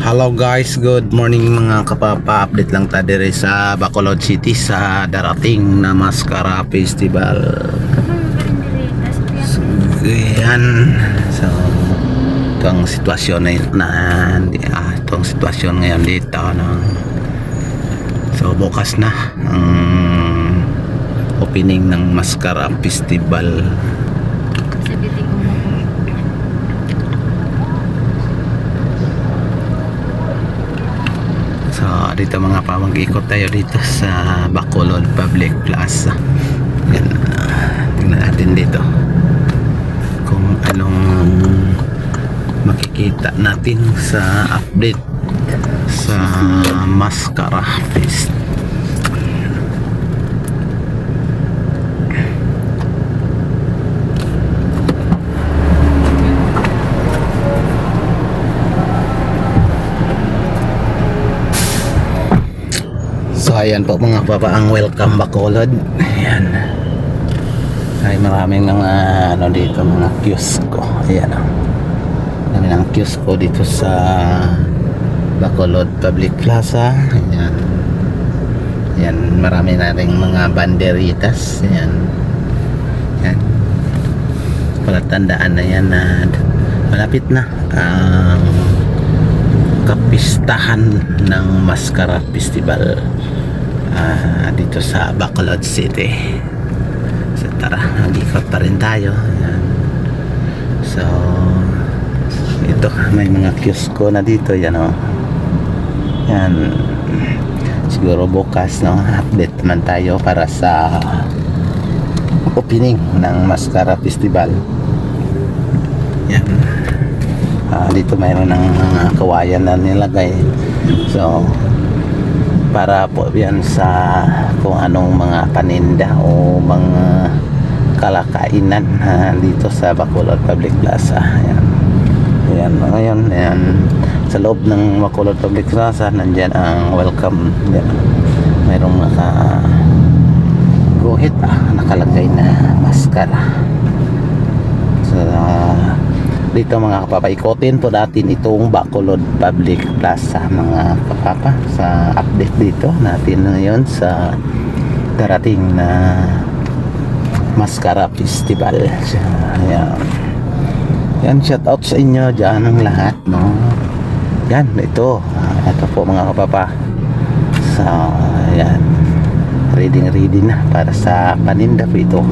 Hello guys, good morning mga kapapa. Update lang tayo diri sa Bacolod City sa darating na Mascara Festival. So, yan. So, itong sitwasyon itong sitwasyon ngayon dito so bukas na ang opening ng Mascara Festival. So dito mga pa, mag-ikot tayo dito sa Bacolod Public Plaza. Yan, tingnan natin dito kung anong makikita natin sa update sa Mascara Fest. So ayan po mga papa, ang welcome Bacolod. Ayan. Ay maraming mga dito, mga kiosko. Ayan o. Marami ng kiosko dito sa Bacolod Public Plaza. Ayan. Ayan, marami na rin mga banderitas. Ayan. Ayan. Palatandaan na yan na malapit na ang kapistahan ng Mascara Festival dito sa Bacolod City. So tara, mag-ikot pa rin tayo. Ayan. So ito, may mga kiosko na dito. Yan o. Yan. Siguro bukas update naman tayo para sa opening ng Mascara Festival. Yan. Dito mayroon ng mga kawayan na nilagay. So para po yan sa kung anong mga paninda o mga kalakainan dito sa Bacolod Public Plaza. Ayan. Ayan, ngayon ayan, sa loob ng Bacolod Public Plaza nandyan ang welcome. Ayan. Mayroong guhit nakalagay na maskara. So dito mga kapapa, ikotin po natin itong Bacolod Public Plaza mga kapapa sa update dito natin ngayon sa darating na Mascara Festival. Ayan. Yan, shout out sa inyo dyan ang lahat, no? Yan, ito po mga kapapa. So ayan, ready na para sa paninda po ito.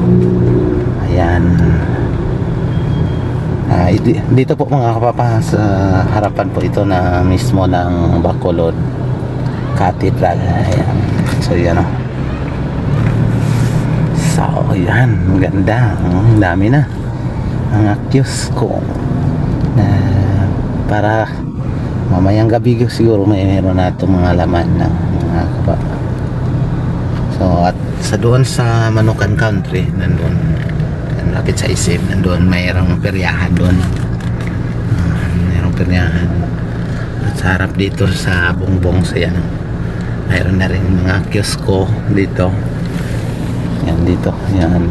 Ayan. Dito po mga kapapa, sa harapan po ito na mismo ng Bacolod Cathedral. Ayan. So yan o. So yan, maganda. Dami na mga kiosko na para mamayang gabi siguro meron na itong mga laman ng mga kapapa. So at sa doon sa Manukan Country, nandun lapit sa isip, nandun mayroong peryahan doon. Mayroong peryahan. At sa harap dito sa Bongbong sa yan, mayroon na rin mga kiosko dito. Yan dito, yan.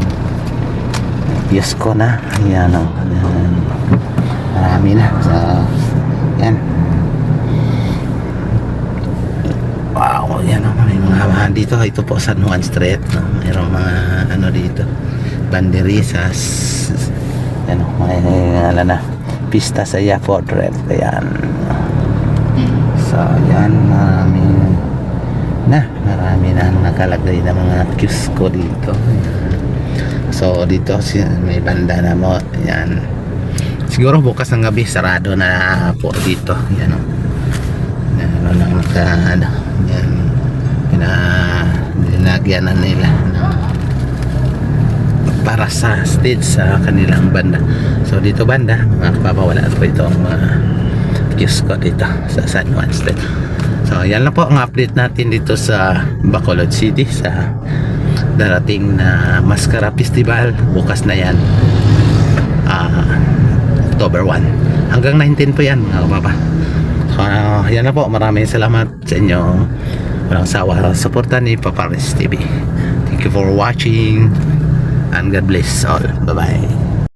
Kiosko na. Yan o. Yan. Marami na. So, yan. Wow, yan o. May mga dito. Ito po San Juan Street. No? Mayroong mga dito. Banderisas. Yan o. May na. Pista sa Yafford Red. Ayan. So, yan. Marami na nakalagay na mga kiosko dito. So dito may banda na mo. Yan. Siguro bukas ng gabi sarado na po dito. Yan o. Yan. Pinagyan na nila para sa stage sa kanilang banda. So dito banda, mga kapapawala po itong kiosko dito sa San Juan Street. So yan lang po ang update natin dito sa Bacolod City sa darating na Mascara Festival. Bukas na yan, October 1 hanggang 19 po yan mga kapapa. So yan na po, maraming salamat sa inyo, walang sawa suporta ni Papa Riz TV. Thank you for watching and God bless all. Bye bye.